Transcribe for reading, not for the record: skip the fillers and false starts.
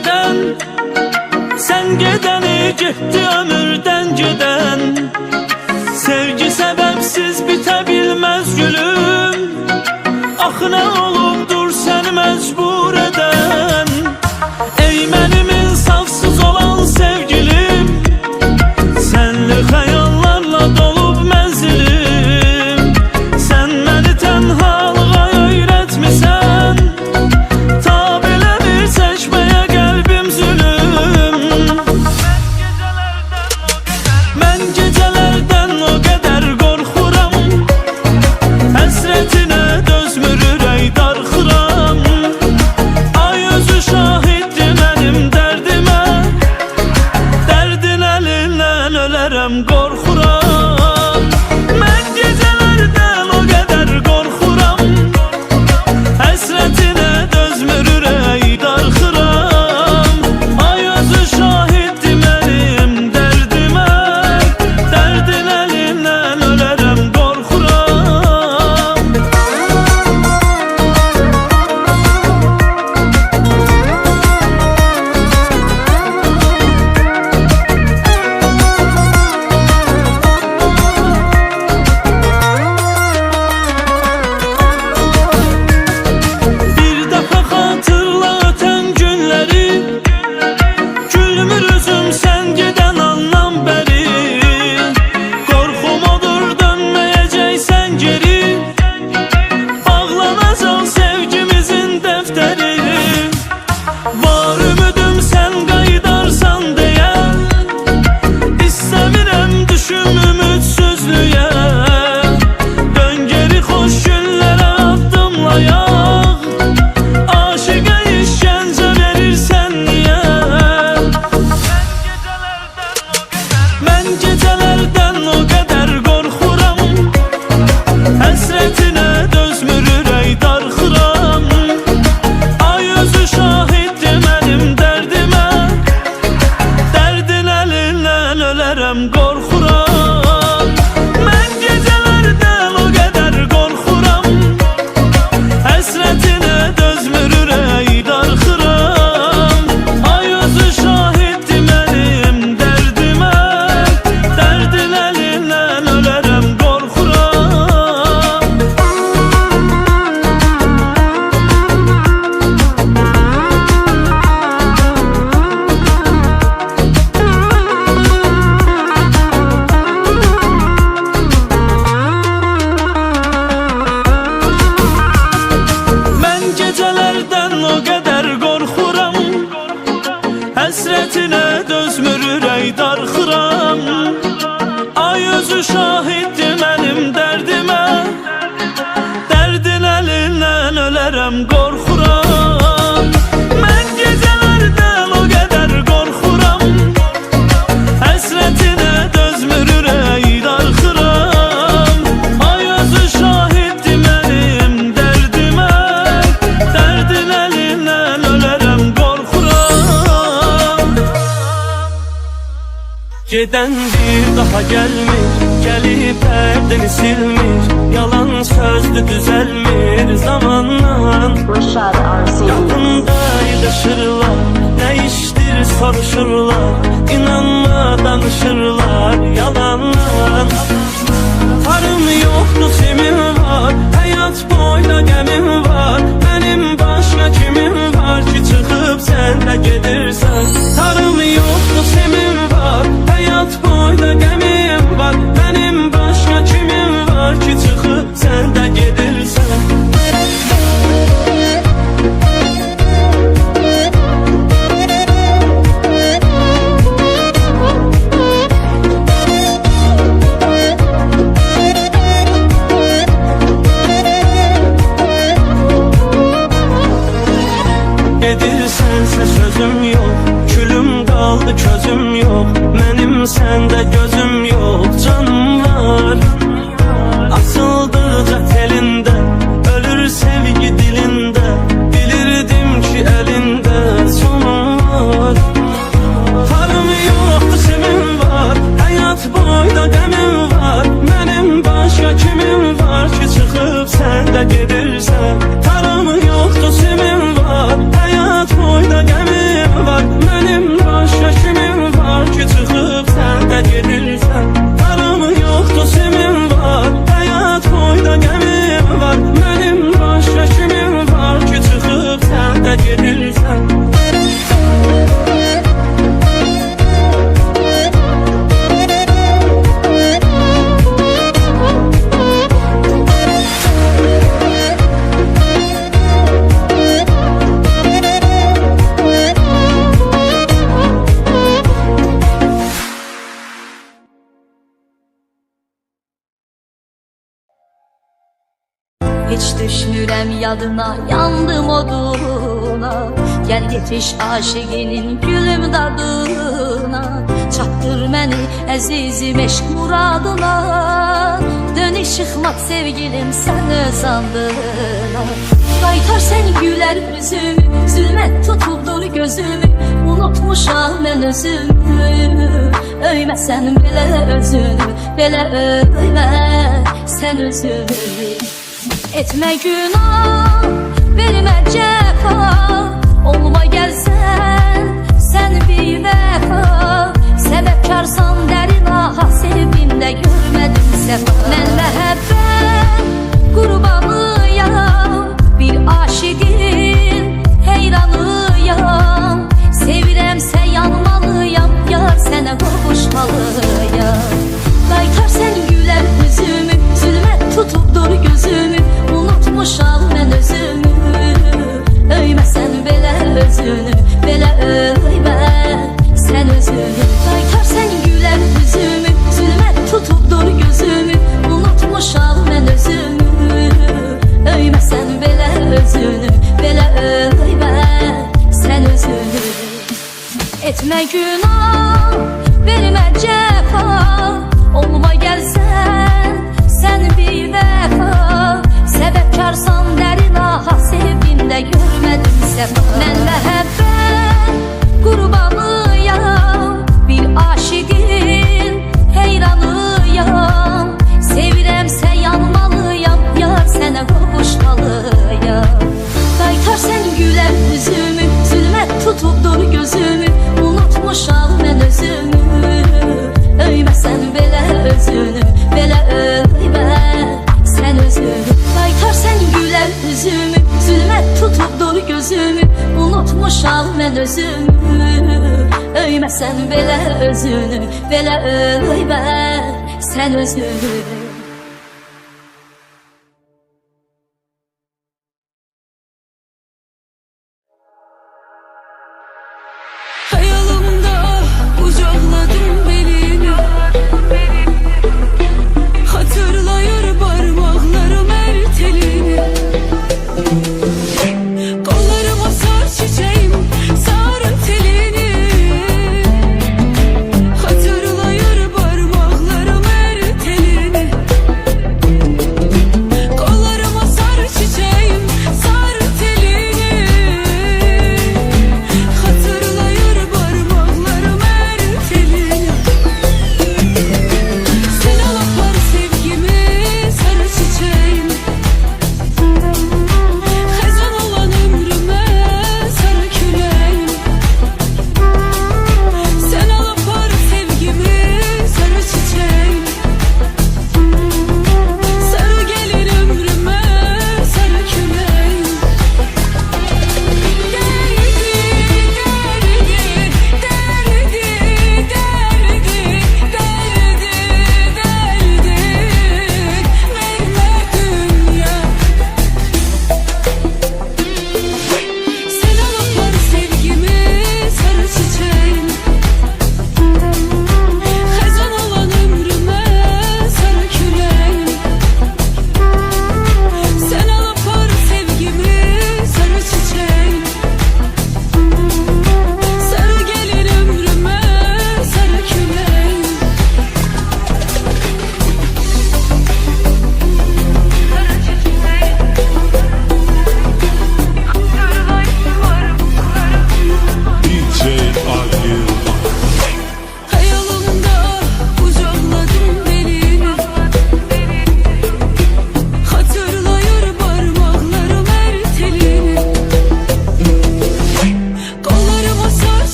geceden. Sen gedeni gitti ömürden giden. Sevgi sebepsiz bite bilmez gülüm. Ah ne olubdur seni mecbur eden. Ey benim insafsız olan sevgilim, senli hayallarla dolub menzilim. Sen beni tenhalığa öğretmişsen, ta belə bir çeşmeye kalbim zulüm. Ben gecelerden o kadar korkuram, hasretine dözmür ürək darxıram. Ay özü şahiddir benim derdime, derdin elinden ölərəm qorxuram. Ben gecelerden o kadar korkuram, hasretine dözmür ürək darxıram. Ay özü şahiddir benim derdime, derdin elinden ölərəm qorxuram. Bir defa hatırla öten günleri, gülmür üzüm sen giden andan beri. Korkum odur dönmeyeceksen geri, bağlanacak sevgimizin defteri. Var ümidim sen qayıdarsan diye, İstəmirəm düşüm ümitsizliğe. Dön geri hoş günlere addımlayaq, aşıqa işkence verirsen niye? Ben gecelerden o kadar korkuram, hasretine dözmür ürək darxıram. Ay özü şahiddir benim derdime, derdin elinden ölərəm qorxuram. Ben gecelerden o kadar korkuram, hasretine dözmür ürək darxıram. Ay özü şahiddir benim derdime, derdin elinden ölərəm qorxuram. Ben gecelerden o kadar korkuram, hasretine dözmür ürək darxıram. Ay özü şahiddir benim derdime, derdin elinden ölərəm qorxuram. Ben gecelerden o kadar korkuram, hasretine dözmür ürək darxıram. Ay özü şahiddir benim derdime, derdin elinden ölərəm qorxuram. Geden bir daha gelmir, gelip perdeni silmir. Yalan sözlü düzelmir zamanla. Kapında yılışırlar, ne iştir soruşurlar. İnanma danışırlar yalanla. Tarım yoktu simim var, hayat boyda gemim var. Benim başka kimim var ki çıkıp sen de gedirsen. Tarım yoktu simim var, hayat boyda gemim var. Benim başka kimim var ki çıkıp sen de gedirsen. Gedirsense sözüm yok, külüm kaldı közüm yok. Benim sende gözüm yok, canım var. Asıldıca telinde, ölür sevgi dilinde. Bilirdim ki elinde sonum var. Tarım yoktu sevim var, hayat boyda demim var. Benim başka kimim var ki çıkıp sen de gedirsen. Tarım yoktu sevim var, hayat boyda gemim var. Hiç düşmürəm yadına, yandım oduna. Gel yetiş aşıqinin gülüm dadına. Çatdır məni əzizim eşq muradına. Dönüş çıxmaq sevgilim sən öz andına. Qaytar sən gülər üzümü, zülmət tutubdur gözümü. Unutmuşam mən özümü, öyməsən belə özünü, belə öymə sən özünü. Etmə günah, vermə cəfa, olma gəlsən sən bir vəfa. Səbəbkarsan dərin aha, sevimdə görmədim səfa. Mən məhəbbət qurbanıyam, bir aşiqin heyranıyam. Sevirəmsə yanmalıyam, yar sənə qovuşmalıyam. Qaytar sən gülər üzümü, zülmət tutubdur gözümü. Unutmuşam mən özümü, öyməsən belə özünü, belə öymə sən özünü. Qaytar sən gülər üzümü, zülmət tutubdur gözümü. Unutmuşam mən özümü, öyməsən belə özünü, belə öymə sən özünü. Etmə günah, vermə cəfa, olma gəlsən sən bir vəfa. Səbəbkarsan dərin aha, sevimdə görmədim səfa. Mən məhəbbət qurbanıyam, bir aşiqin heyranıyam. Sevirəmsə yanmalıyam, yar sənə qovuşmalıyam. Qaytar sən gülər üzümü, zülmət tutubdur gözümü. Unutmuşam mən özümü, öyməsən belə özünü, belə öymə sən özünü. Qaytar sən gülər üzümü, zülmət tutubdur gözümü. Unutmuşam mən özümü, öyməsən belə özünü, belə öymə sən özünü.